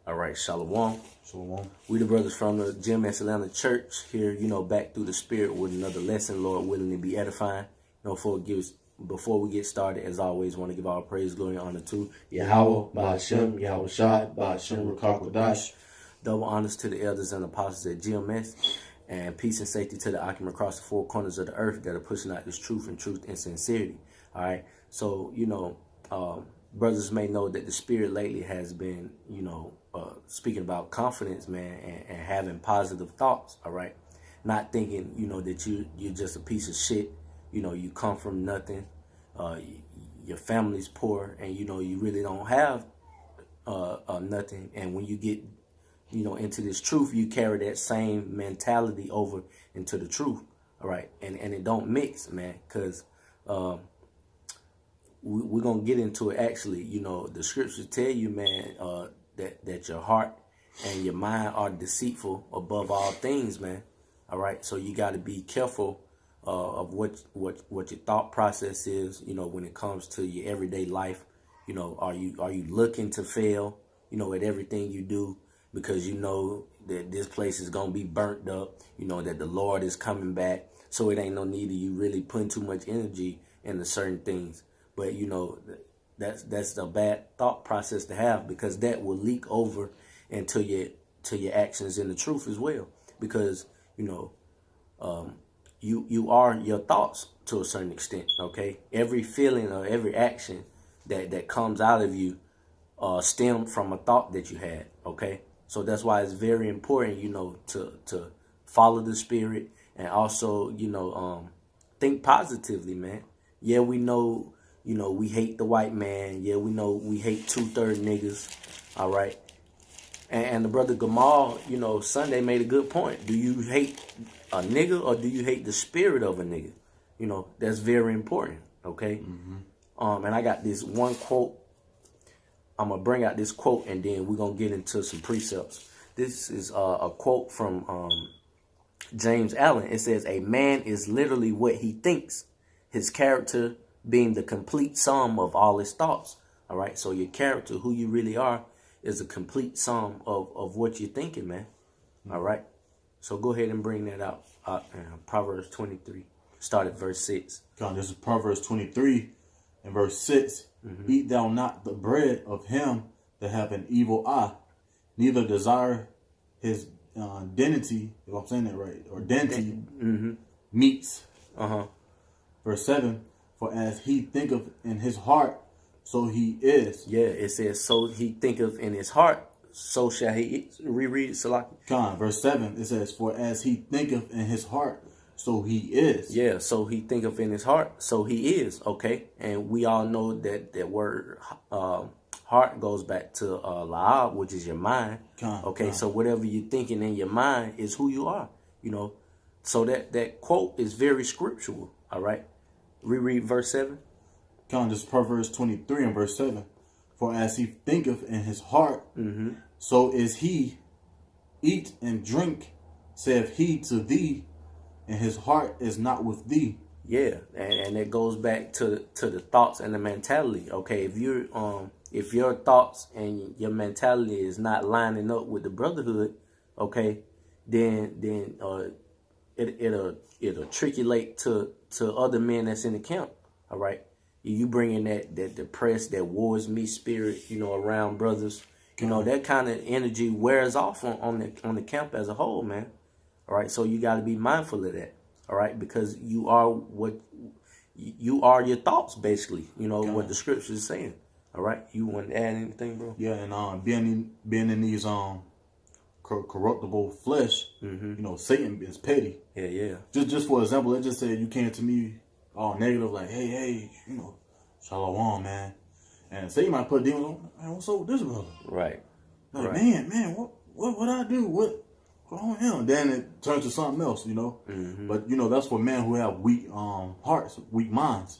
All right, Shalom. Shalom. We the brothers from the GMS Atlanta Church here, back through the Spirit with another lesson, Lord willing to be edifying. Before we get started, as always, want to give all praise, glory, and honor to Yahweh, Ba'ashem, Yahweh Shai, Ba'ashem, Rukakwadash. Double honors to the elders and apostles at GMS, and peace and safety to the occupant across the four corners of the earth that are pushing out this truth and sincerity. All right, so brothers may know that the Spirit lately has been, speaking about confidence, man, and having positive thoughts. All right, not thinking, that you're just a piece of shit. You come from nothing. Your family's poor, and you really don't have nothing. And when you get into this truth, you carry that same mentality over into the truth. All right, and it don't mix, man, because we're gonna get into it. Actually, the scriptures tell you, man, that your heart and your mind are deceitful above all things, man. All right, so you got to be careful of what your thought process is. When it comes to your everyday life, are you looking to fail? At everything you do, because that this place is gonna be burnt up. That the Lord is coming back, so it ain't no need of you really putting too much energy into certain things. But that's a bad thought process to have, because that will leak over into your actions in the truth as well. Because you are your thoughts to a certain extent. Okay, every feeling or every action that comes out of you stem from a thought that you had. Okay, so that's why it's very important, to follow the Spirit, and also think positively, man. Yeah, we know. We hate the white man. Yeah, we know we hate 2/3 niggas. All right. And the brother Gamal, Sunday made a good point. Do you hate a nigga, or do you hate the spirit of a nigga? That's very important. Okay. Mm-hmm. And I got this one quote. I'm going to bring out this quote, and then we're going to get into some precepts. This is a quote from James Allen. It says, "A man is literally what he thinks, his character being the complete sum of all his thoughts." All right, so your character, who you really are, is a complete sum of what you're thinking, man. All right, so go ahead and bring that out. Proverbs 23, start at verse 6. This is Proverbs 23 and verse 6. Mm-hmm. "Eat thou not the bread of him that have an evil eye, neither desire his dainty," if I'm saying that right, or dainty meats. Verse 7. "For as he thinketh in his heart, so he is." Yeah, it says, "So he thinketh in his heart, so shall he eat." Reread it, Salaki. Verse 7, it says, "For as he thinketh in his heart, so he is." Yeah, so he thinketh in his heart, so he is. Okay, and we all know that word heart goes back to la'ab, which is your mind. Okay, so whatever you're thinking in your mind is who you are. So that quote is very scriptural. All right. Reread verse 7. This is Proverbs 23 and verse 7. "For as he thinketh in his heart, so is he. Eat and drink, saith he to thee, and his heart is not with thee." Yeah, and it goes back to the thoughts and the mentality. Okay, if your thoughts and your mentality is not lining up with the brotherhood, okay, then it'll triculate to other men that's in the camp. All right, you bring in that depressed, that wars me spirit, around brothers. That kind of energy wears off on the camp as a whole, man. All right, so you got to be mindful of that. All right, because you are your thoughts, basically. What the scripture is saying. All right, you want to add anything, bro? Yeah, and being in these corruptible flesh, Satan is petty. Yeah. Just for example, let's just say you came to me all negative, like, hey, shalom, man. And Satan might put demons on, man, what's up with this brother? Right. Like, man, what I do? What on him? Then it turns to something else, But that's for men who have weak hearts, weak minds,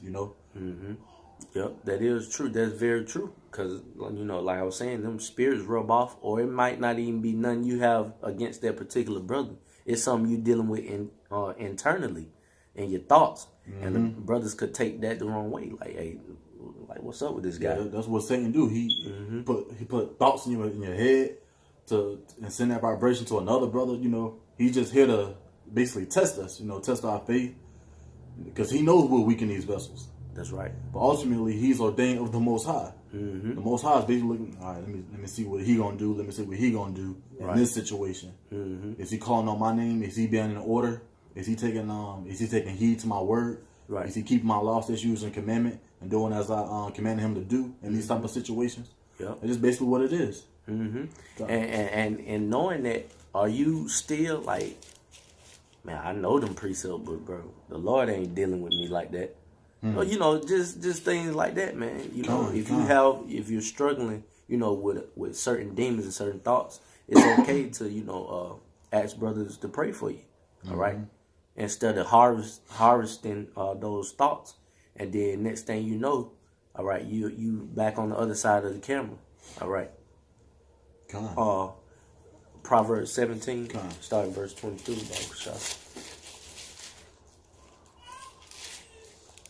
Yep, that is true. That's very true. Because, like I was saying, them spirits rub off, or it might not even be nothing you have against that particular brother. It's something you're dealing with internally in your thoughts. And the brothers could take that the wrong way. Like, hey, what's up with this guy? Yeah, that's what Satan do. He put thoughts in your head, and send that vibration to another brother, he's just here to basically test us, test our faith, because he knows we're weak in these vessels. That's right. But ultimately, he's ordained of the Most High. Mm-hmm. The Most High is basically looking, all right, let me see what he gonna do. Let me see what he gonna do in this situation. Mm-hmm. Is he calling on my name? Is he being in order? Is he taking heed to my word? Right. Is he keeping my law, statutes, and commandment and doing as I commanded him to do in these type of situations? Yep. It's just basically what it is. Mm-hmm. And knowing that, are you still like, man, I know them precepts, but bro, the Lord ain't dealing with me like that. Just things like that, man. If you're struggling, with certain demons and certain thoughts, it's okay to, ask brothers to pray for you. All right. Instead of harvesting those thoughts. And then next thing you know, all right, you back on the other side of the camera. All right. Proverbs 17, starting verse 22.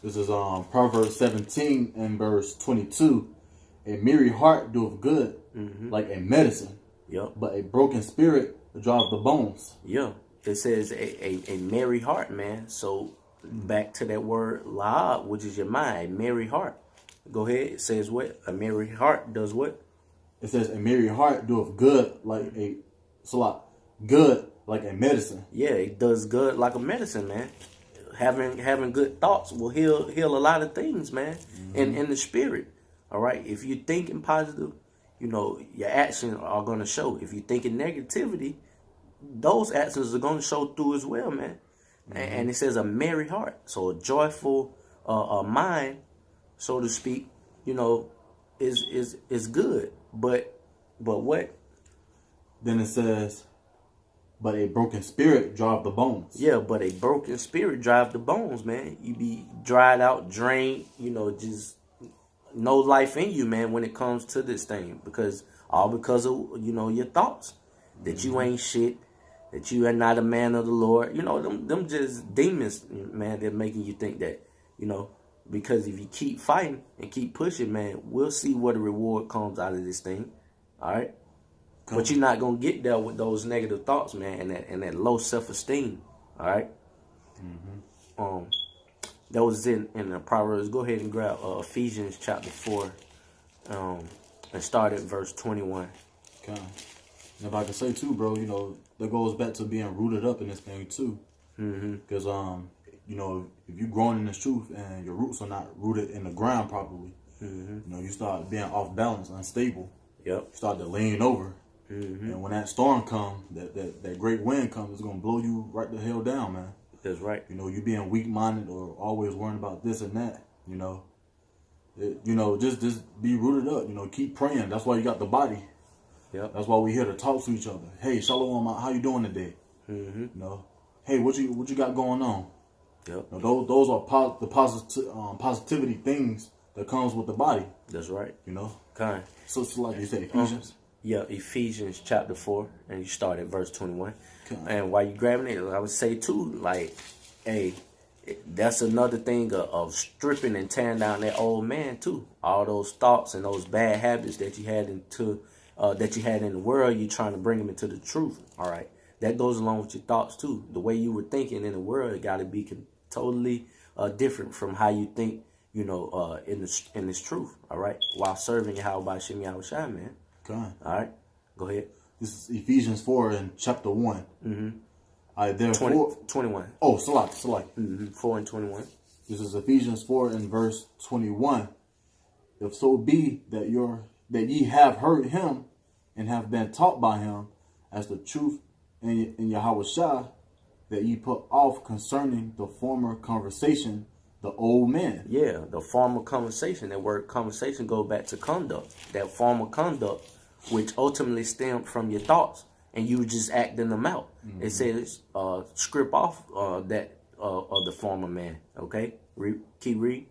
This is Proverbs 17 and verse 22. A merry heart doeth good, like a medicine. Yep. But a broken spirit draweth the bones. Yeah. It says a merry heart, man. So back to that word la'ab, which is your mind, a merry heart. Go ahead. It says what? A merry heart does what? It says a merry heart doeth good like a medicine. Yeah, it does good like a medicine, man. Having good thoughts will heal a lot of things, man. In the spirit. All right. If you're thinking positive, your actions are gonna show. If you're thinking negativity, those actions are gonna show through as well, man. And it says a merry heart, so a joyful mind, so to speak, is good. But what? Then it says, but a broken spirit drive the bones. Yeah, but a broken spirit drive the bones, man. You be dried out, drained, just no life in you, man, when it comes to this thing. Because of, your thoughts. That you ain't shit. That you are not a man of the Lord. Them just demons, man, they're making you think that, because if you keep fighting and keep pushing, man, we'll see what the reward comes out of this thing. All right? But you're not going to get there with those negative thoughts, man, and that low self-esteem. All right? That was in the Proverbs. Go ahead and grab Ephesians chapter 4 and start at verse 21. Okay. And if I can say, too, bro, that goes back to being rooted up in this thing, too. Because, if you're growing in this truth and your roots are not rooted in the ground properly, you start being off balance, unstable. Yep. You start to lean over. And when that storm comes, that great wind comes, it's going to blow you right the hell down, man. That's right. You being weak-minded or always worrying about this and that, just be rooted up, keep praying. That's why you got the body. Yep. That's why we're here to talk to each other. Hey, Shalom, how you doing today? Hey, what you got going on? Yep. Those are the positivity things that comes with the body. That's right. Kind. So it's like you say, Ephesians. Yeah, Ephesians chapter 4, and you start at verse 21. Okay. And while you grabbing it, I would say too, like, hey, that's another thing of stripping and tearing down that old man too. All those thoughts and those bad habits that you had in the world, you trying to bring them into the truth. All right, that goes along with your thoughts too. The way you were thinking in the world, it got to be totally different from how you think, in this truth. All right, while serving Yahweh Shem Yahushua, man. Okay. All right, go ahead. This is Ephesians 4 in chapter 1. All right, therefore 21. Oh, Salak. 4 and 21. This is Ephesians 4 in verse 21. If so be that ye have heard him and have been taught by him as the truth in Yahushua, that ye put off concerning the former conversation the old man. Yeah, the former conversation. That word conversation goes back to conduct. That former conduct, which ultimately stemmed from your thoughts, and you were just acting them out. It says, script off that of the former man. Okay, keep reading.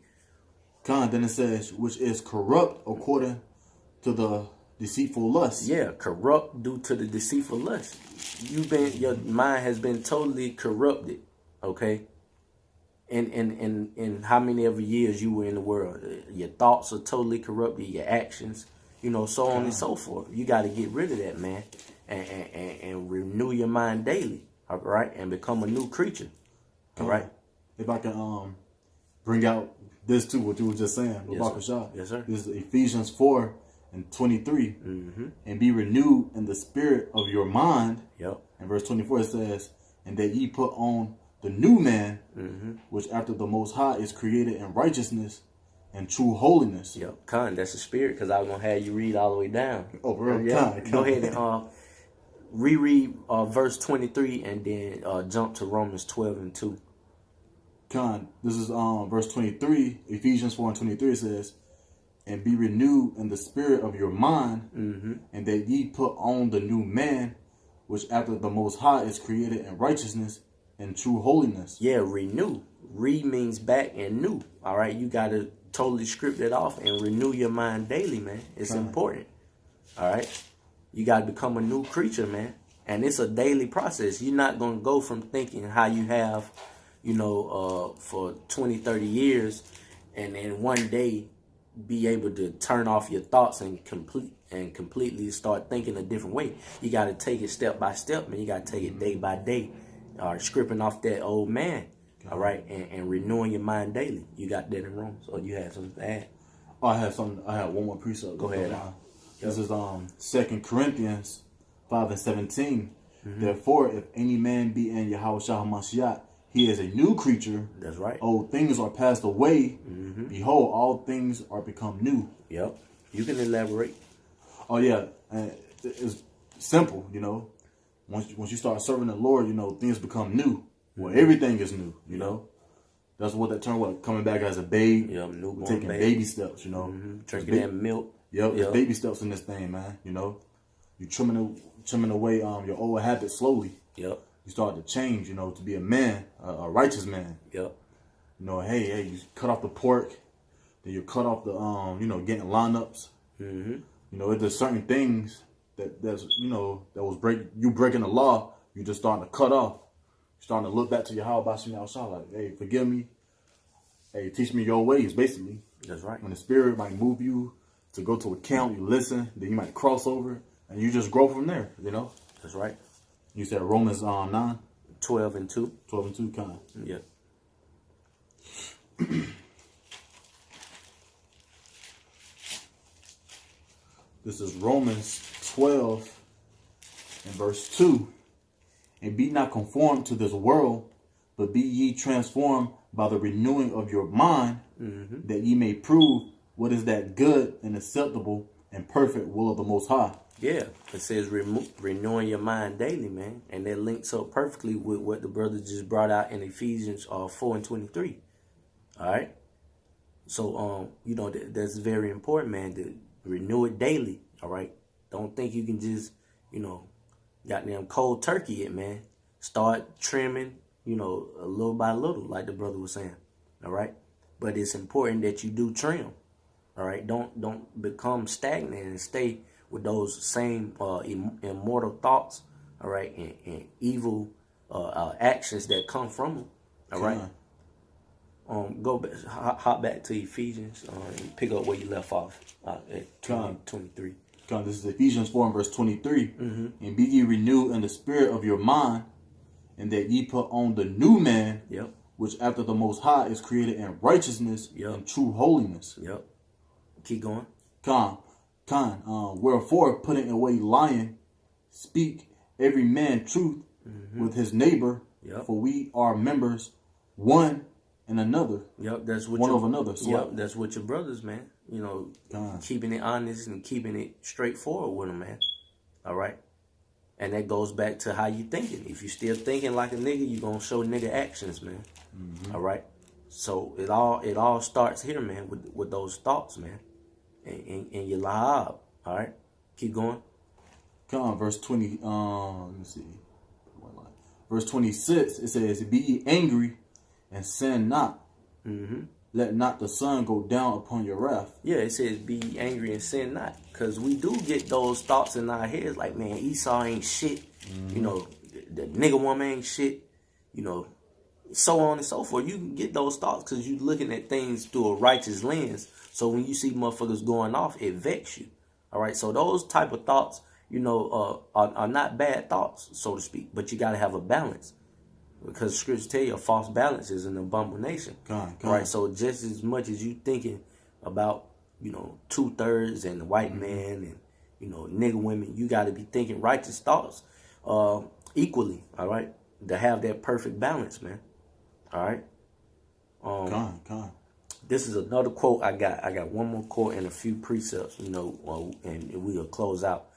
Then it says, which is corrupt according to the deceitful lust. Yeah, corrupt due to the deceitful lust. Your mind has been totally corrupted. Okay. In how many ever years you were in the world, your thoughts are totally corrupted, your actions, so on and so forth. You got to get rid of that, man. and renew your mind daily. All right, and become a new creature. All right. If I can bring out this too, what you were just saying, Yes, sir. Yes, sir. This is Ephesians 4:23. And be renewed in the spirit of your mind. Yep. And verse 24 it says, and that ye put on the new man, which after the Most High is created in righteousness and true holiness. Yep. That's the spirit, because I was going to have you read all the way down. Oh, bro. Yeah. Go ahead and reread verse 23 and then jump to Romans 12:2. This is verse 23, Ephesians 4:23 it says, and be renewed in the spirit of your mind, and that ye put on the new man, which after the Most High is created in righteousness and true holiness. Yeah, renew. Re means back and new. All right, you got to totally script it off and renew your mind daily, man. It's important. All right, you got to become a new creature, man. And it's a daily process. You're not going to go from thinking how you have, for 20, 30 years, and then one day be able to turn off your thoughts and completely start thinking a different way. You got to take it step by step, man. You got to take it day by day, scripting off that old man, all right, and renewing your mind daily. You got that in Romans, or you had something to add? Oh, I had one more precept. Go ahead. This is 2 Corinthians 5:17. Therefore, if any man be in Yahushua HaMashiach, he is a new creature. That's right. Old things are passed away. Behold, all things are become new. Yep. You can elaborate. Oh yeah, it's simple. Once you start serving the Lord, things become new. Well, everything is new. That's what that term was. Coming back as a babe. Yep. Newborn taking baby steps. Drinking that milk. Yep. There's baby steps in this thing, man. You trimming away your old habits slowly. Yep. You start to change, to be a man, a righteous man. Yep. Hey, you cut off the pork, then you cut off the, getting lineups. There's certain things that was breaking the law. You just starting to cut off. You're starting to look back to your how about you outside, like, hey, forgive me. Hey, teach me your ways, basically. That's right. When the Spirit might move you to go to a camp, you listen, then you might cross over, and you just grow from there. That's right. You said Romans 9? 12:2. 12:2, kind of. Yeah. This is Romans 12 and verse 2. And be not conformed to this world, but be ye transformed by the renewing of your mind, that ye may prove what is that good and acceptable and perfect will of the Most High. Yeah, it says renewing your mind daily, man. And that links up perfectly with what the brother just brought out in Ephesians 4:23. All right? So, that's very important, man, to renew it daily, all right? Don't think you can just, goddamn cold turkey it, man. Start trimming, a little by little, like the brother was saying, all right? But it's important that you do trim, all right? Don't become stagnant and stay with those same immortal thoughts, all right, and evil actions that come from them, all right? Go back, hop back to Ephesians and pick up where you left off at 23. This is Ephesians 4 and verse 23. And be ye renewed in the spirit of your mind, and that ye put on the new man, which after the Most High is created in righteousness and true holiness. Yep. Keep going. Wherefore, putting away lying, speak every man truth with his neighbor, for we are members one and another. Yep, that's what one of another. So that's what your brothers, man. Keeping it honest and keeping it straightforward with them, man. All right, and that goes back to how you thinking. If you still thinking like a nigga, you gonna show nigga actions, man. All right, so it all starts here, man, with those thoughts, man, and your lahab. All right, keep going. Verse 20. Let me see. Verse 26. It says, "Be ye angry and sin not. Let not the sun go down upon your wrath." Yeah, it says be angry and sin not. Because we do get those thoughts in our heads like, man, Esau ain't shit. The nigga woman ain't shit. So on and so forth. You can get those thoughts because you're looking at things through a righteous lens. So when you see motherfuckers going off, it vexes you. All right, so those type of thoughts are not bad thoughts, so to speak. But you got to have a balance, because scripture tell you a false balance is an abomination. Right. So just as much as you thinking about 2/3 and the white man and nigger women, you got to be thinking righteous thoughts equally. All right, to have that perfect balance, man. All right. This is another quote I got. I got one more quote and a few precepts, and we'll close out.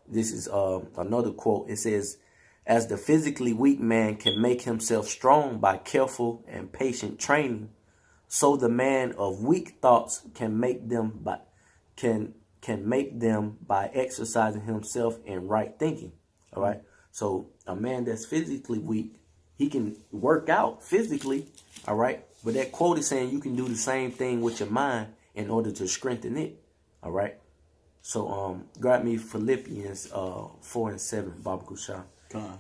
This is another quote. It says, "As the physically weak man can make himself strong by careful and patient training, so the man of weak thoughts can make them by exercising himself in right thinking." All right. So a man that's physically weak, he can work out physically. All right. But that quote is saying you can do the same thing with your mind in order to strengthen it. All right. So grab me Philippians 4:7, Baba Kushan,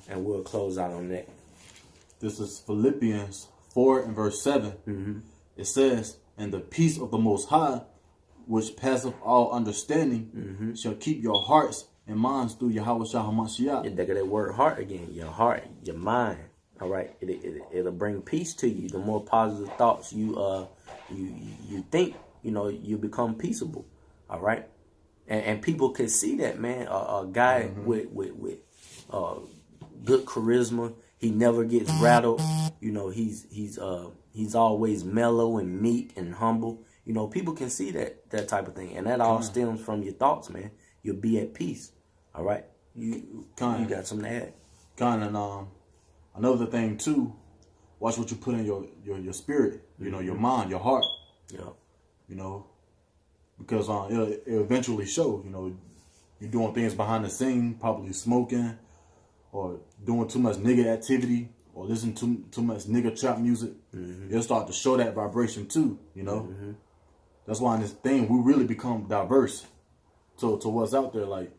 and we'll close out on that. This is Philippians 4:7. Mm-hmm. It says, "And the peace of the Most High, which passeth all understanding, shall keep your hearts and minds through Yahweh Shah HaMashiach." You think of that word heart again. Your heart, your mind. All right, it'll bring peace to you. The more positive thoughts you think, you become peaceable. All right, and people can see that, man. A guy with good charisma, he never gets rattled. He's always mellow and meek and humble. People can see that type of thing, and that all stems from your thoughts, man. You'll be at peace. All right, you got something to add? Another thing too, watch what you put in your spirit, your mind, your heart. Yeah. Because it'll eventually show, you're doing things behind the scene, probably smoking or doing too much nigga activity or listening to too much nigga trap music. It'll start to show that vibration too, That's why in this thing, we really become diverse to what's out there. Like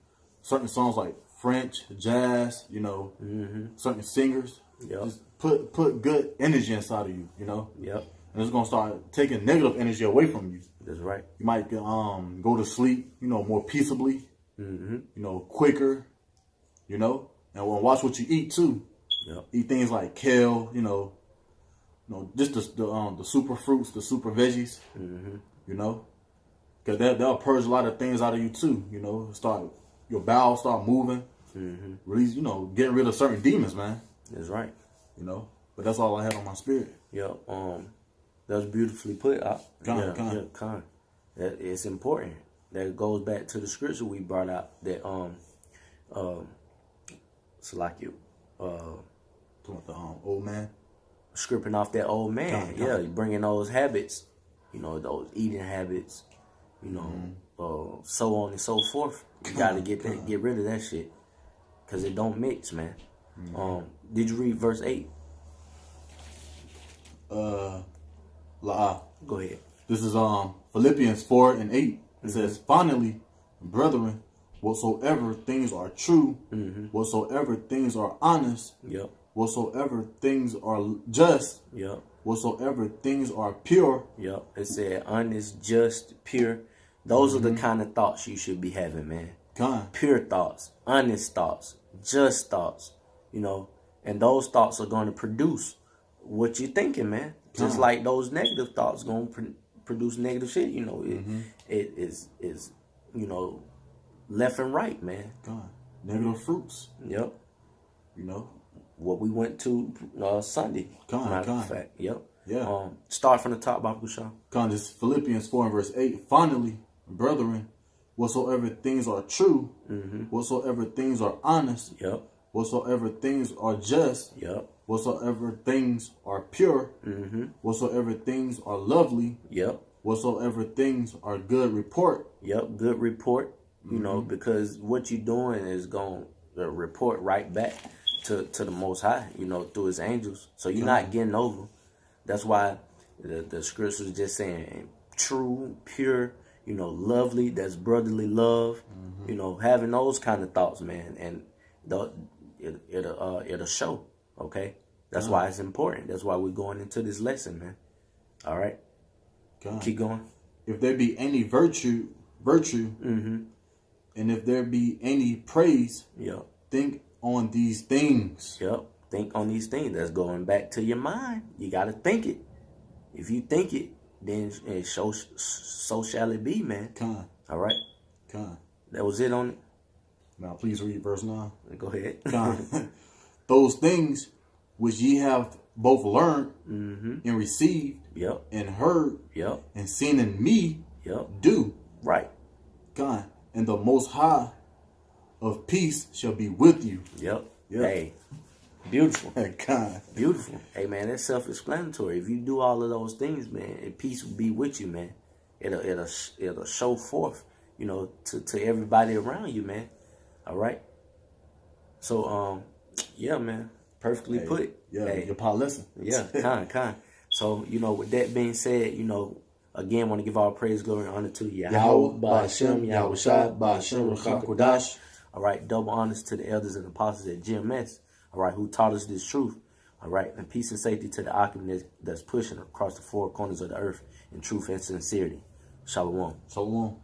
certain songs like French, jazz, certain singers. Yep. Just put good energy inside of you, Yep. And it's gonna start taking negative energy away from you. That's right. You might go to sleep, more peaceably, quicker, and watch what you eat too. Yep. Eat things like kale, just the super fruits, the super veggies, because that'll purge a lot of things out of you too. Start your bowels start moving, release, getting rid of certain demons, man. That's right. But that's all I had on my spirit. Yeah. That's beautifully put. Con. It's important. That goes back to the scripture we brought out. That Salakia, Talking about the old man, stripping off that old man. Yeah, bringing those habits, those eating habits, so on and so forth. You gotta get rid of that shit, cause it don't mix, man. Did you read verse 8? La'ah. Go ahead. This is Philippians 4:8. It says, "Finally, brethren, whatsoever things are true, whatsoever things are honest, Yep. whatsoever things are just, Yep. whatsoever things are pure." Yep. It said honest, just, pure. Those are the kind of thoughts you should be having, man. Pure thoughts, honest thoughts, just thoughts, and those thoughts are going to produce what you're thinking, man. Just like those negative thoughts going to produce negative shit, it is left and right, man. Negative fruits. Yep. What we went to Sunday. Matter of fact. Yep. Yeah. Start from the top, Baba Kushan. This Philippians 4:8. "Finally, brethren, whatsoever things are true, whatsoever things are honest, Yep. whatsoever things are just, Yep. whatsoever things are pure, whatsoever things are lovely, Yep. whatsoever things are good report." Yep. Good report. Because what you're doing is going to report right back to the Most High, through His angels. So you're not getting over. That's why the scriptures just saying true, pure, lovely. That's brotherly love. Having those kind of thoughts, man, and it'll show. Okay, that's why it's important. That's why we're going into this lesson, man. All right, keep going. "If there be any virtue, And if there be any praise, Yep. think on these things. Yep. Think on these things. That's going back to your mind. You got to think it. If you think it, then so shall it be, man. Con. All right. That was it on it. Now please read verse 9. Go ahead. Con. Those things which ye have both learned and received Yep. and heard Yep. and seen in me, Yep. do. Right. God, and the Most High of peace shall be with you. Yep. Yep. Hey, beautiful. God. Beautiful. Hey, man, that's self-explanatory. If you do all of those things, man, and peace will be with you, man. It'll show forth, you know, to everybody around you, man. All right. So, yeah, man, perfectly put. Yeah, Hey. your pa listen. Yeah, kind. So, you know, with that being said, you know, again, want to give all praise, glory, and honor to Yahweh, Ba'ashem, Yahweh Shai, Ba'ashem, Ruach HaKodesh. All right, double honors to the elders and apostles at GMS, all right, who taught us this truth. All right, and peace and safety to the occupant that's pushing across the four corners of the earth in truth and sincerity. Shalom. Shalom.